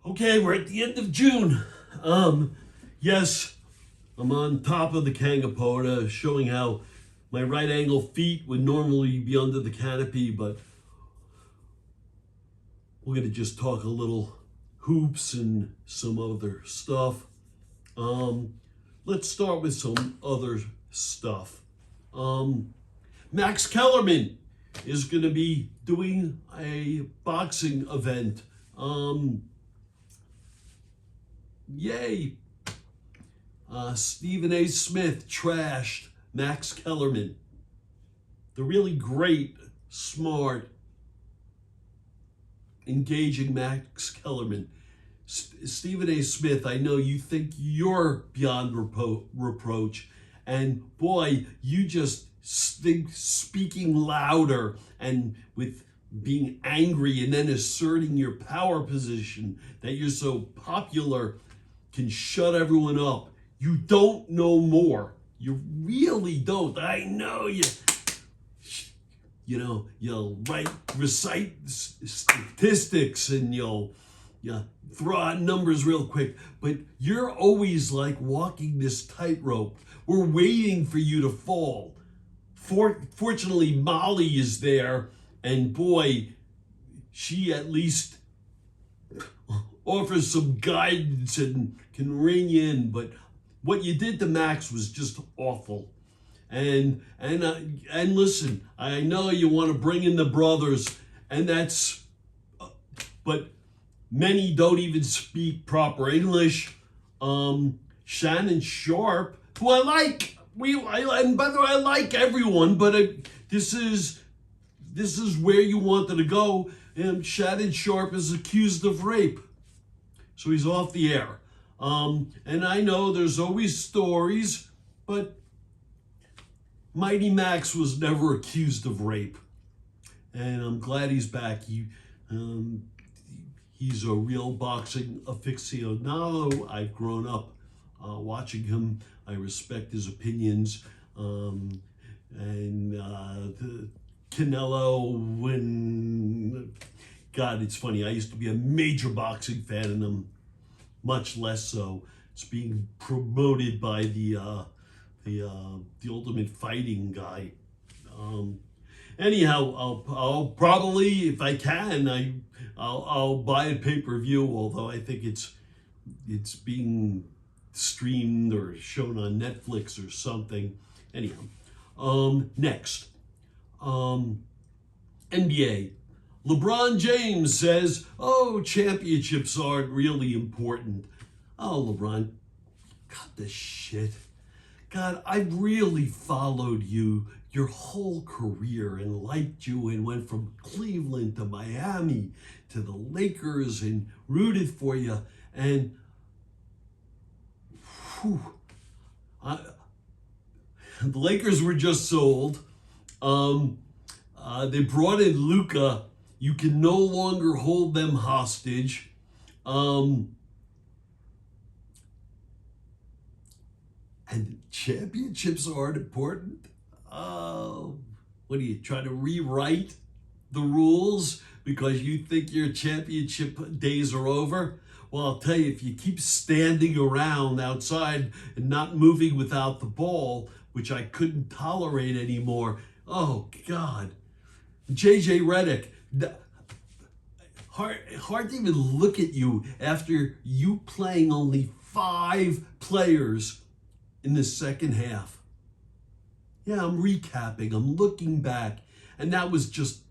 Okay, we're at the end of June. Yes, I'm on top of the Kangapota, showing how my right angle feet would normally be under the canopy, but we're gonna just talk a little hoops and some other stuff. Let's start with some other stuff. Max Kellerman is gonna be doing a boxing event. Yay. Stephen A. Smith trashed Max Kellerman. The really great, smart, engaging Max Kellerman. Stephen A. Smith, I know you think you're beyond reproach, and boy, you just think speaking louder and with being angry and then asserting your power position that you're so popular can shut everyone up. You don't know more. You really don't. I know you. You'll recite statistics and you'll throw out numbers real quick. But you're always like walking this tightrope. We're waiting for you to fall. Fortunately, Molly is there, and boy, she at least offers some guidance and can ring in. But what you did to Max was just awful. And listen, I know you want to bring in the brothers, and but many don't even speak proper English. Shannon Sharp, who I like, and by the way, I like everyone, but this is where you wanted to go. And Shannon Sharp is accused of rape, so he's off the air. And I know there's always stories, but Mighty Max was never accused of rape, and I'm glad he's back. He's a real boxing aficionado. I've grown up watching him. I respect his opinions. And the Canelo, God, it's funny. I used to be a major boxing fan, and I'm much less so. It's being promoted by the Ultimate Fighting guy. Anyhow, I'll probably, if I can, I'll buy a pay-per-view. Although I think it's being streamed or shown on Netflix or something. Anyhow, next, NBA. LeBron James says, "Oh, championships aren't really important." Oh, LeBron, cut the shit. God, I've really followed you your whole career and liked you and went from Cleveland to Miami to the Lakers and rooted for you. And the Lakers were just sold. They brought in Luka. You can no longer hold them hostage. And championships aren't important. What are you trying to rewrite the rules because you think your championship days are over? Well, I'll tell you, if you keep standing around outside and not moving without the ball, which I couldn't tolerate anymore. Oh God, JJ Redick. Hard to even look at you after you playing only 5 players in the second half. Yeah, I'm recapping, I'm looking back, and that was just,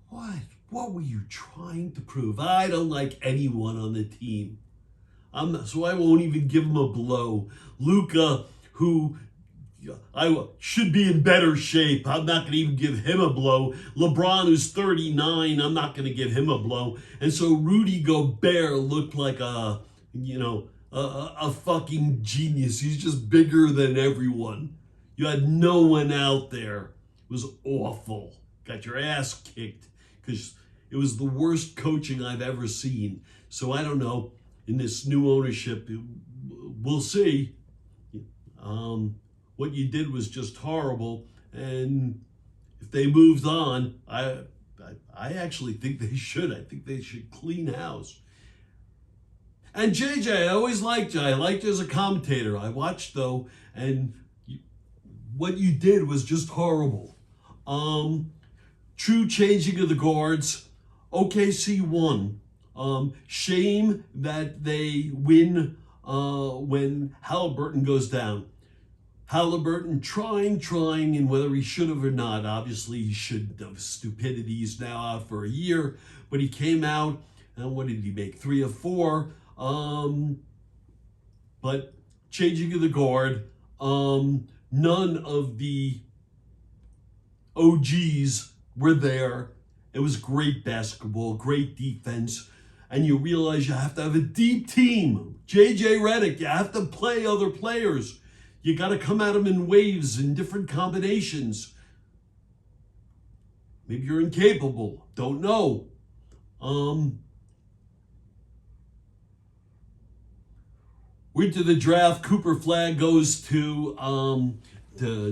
what were you trying to prove? I don't like anyone on the team. So I won't even give him a blow. Luka, who I should be in better shape, I'm not going to even give him a blow. LeBron, who's 39, I'm not going to give him a blow. And so Rudy Gobert looked like a fucking genius. He's just bigger than everyone. You had no one out there. It was awful. Got your ass kicked because it was the worst coaching I've ever seen. So I don't know. In this new ownership, we'll see. What you did was just horrible. And if they moved on, I I actually think they should. I think they should clean house. And JJ, I always liked you. I liked you as a commentator. I watched though, and what you did was just horrible. True changing of the guards. OKC won. Shame that they win when Halliburton goes down. Halliburton trying, and whether he should have or not, obviously he shouldn't have. Stupidity. He's now out for a year, but he came out, and what did he make? 3 of 4. But changing of the guard, none of the OGs were there. It was great basketball, great defense, and you realize you have to have a deep team. JJ Redick, you have to play other players. You got to come at them in waves, in different combinations. Maybe you're incapable. Don't know. Went to the draft. Cooper Flag goes to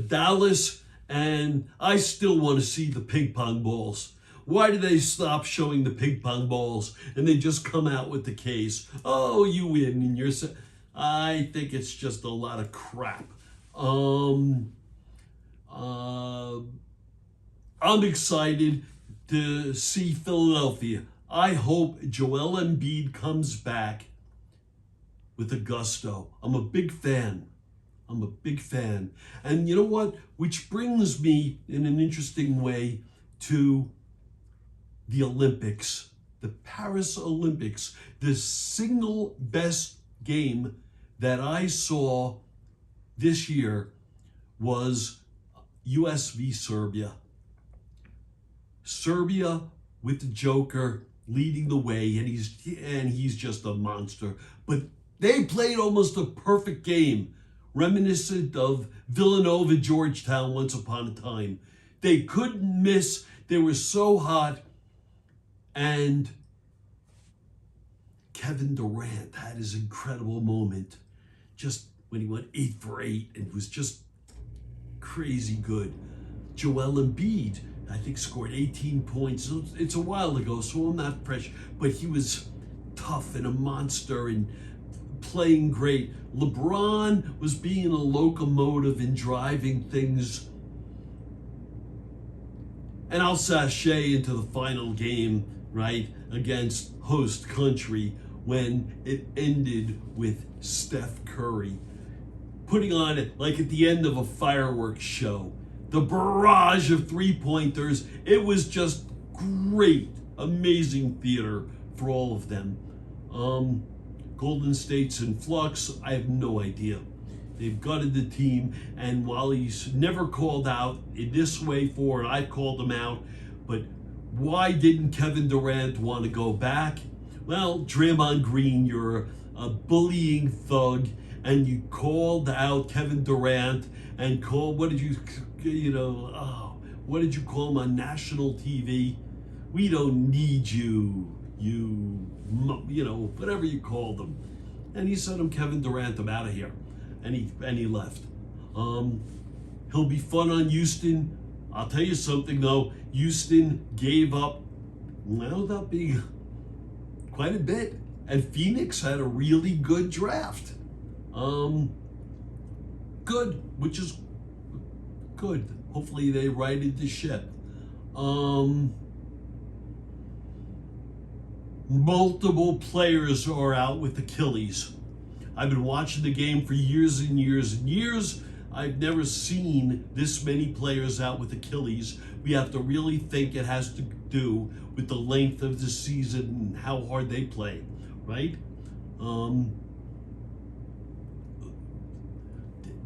Dallas, and I still want to see the ping pong balls. Why do they stop showing the ping pong balls and they just come out with the case? Oh, you win, and you're. I think it's just a lot of crap. I'm excited to see Philadelphia. I hope Joel Embiid comes back with a gusto. I'm a big fan. And you know what? Which brings me in an interesting way to the Olympics, the Paris Olympics. The single best game that I saw this year was US v Serbia. Serbia with the Joker leading the way, and he's just a monster. But they played almost a perfect game, reminiscent of Villanova, Georgetown once upon a time. They couldn't miss. They were so hot. And Kevin Durant had his incredible moment just when he went 8 for 8 and was just crazy good. Joel Embiid, I think, scored 18 points. It's a while ago, so I'm not fresh, but he was tough and a monster and playing great. LeBron was being a locomotive and driving things. And I'll sashay into the final game, right, against host country when it ended with Steph Curry putting on it like at the end of a fireworks show. The barrage of three-pointers, it was just great, amazing theater for all of them. Golden State's in flux. I have no idea. They've gutted the team, and while he's never called out in this way for it, I called him out, but why didn't Kevin Durant want to go back? Well, Draymond Green, you're a bullying thug, and you called out Kevin Durant and what did you call him on national TV? We don't need you, whatever you called him. And he sent him, Kevin Durant, I'm out of here. And he left. He'll be fun on Houston. I'll tell you something though, Houston gave up, well, that being quite a bit. And Phoenix had a really good draft. Good, which is good. Hopefully they righted the ship. Multiple players are out with Achilles. I've been watching the game for years and years and years. I've never seen this many players out with Achilles. We have to really think it has to do with the length of the season and how hard they play, right?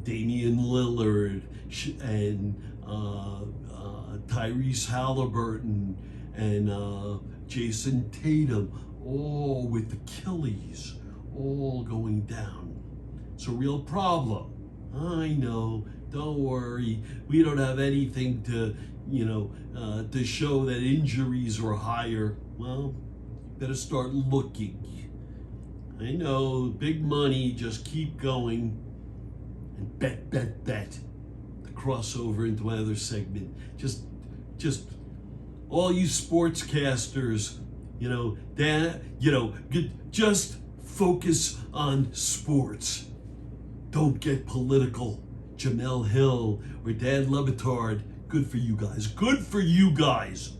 Damian Lillard and Tyrese Halliburton and Jason Tatum, all with Achilles, all going down. It's a real problem. I know, don't worry. We don't have anything to, to show that injuries are higher. Well, better start looking. I know, big money, just keep going. And bet. The crossover into my other segment. Just all you sportscasters, just focus on sports. Don't get political. Jamel Hill or Dan Le Batard, good for you guys. Good for you guys.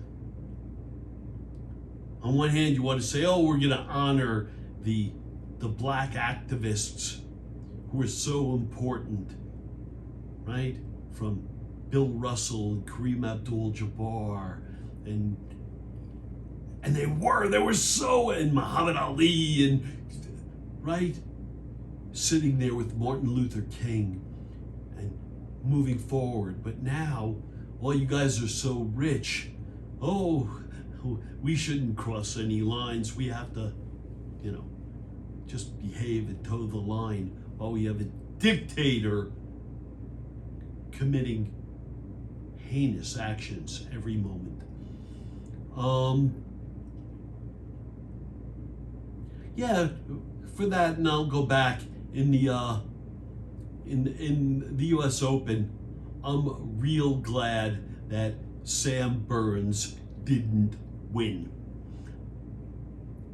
On one hand, you want to say, oh, we're going to honor the black activists who are so important, right? From Bill Russell and Kareem Abdul-Jabbar and they were so, and Muhammad Ali, and right? Sitting there with Martin Luther King and moving forward. But now, all you guys are so rich. Oh, we shouldn't cross any lines. We have to, just behave and toe the line while we have a dictator committing heinous actions every moment. Yeah, for that, and I'll go back in the U.S. Open. I'm real glad that Sam Burns didn't win.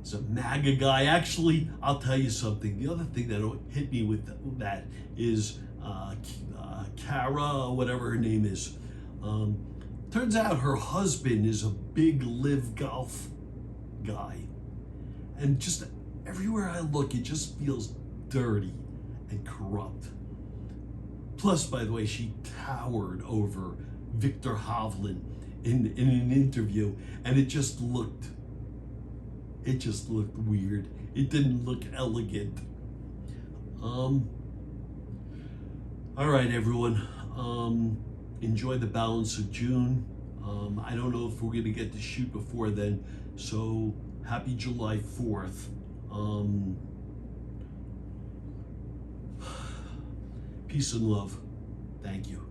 He's a MAGA guy. Actually, I'll tell you something. The other thing that hit me with that is Kara, whatever her name is. Turns out her husband is a big live golf guy. And just everywhere I look, it just feels dirty and corrupt. Plus, by the way, she towered over Victor Hovland in an interview, and it just looked weird. It didn't look elegant. All right, everyone. Enjoy the balance of June. I don't know if we're going to get to shoot before then, so happy July 4th. Peace and love. Thank you.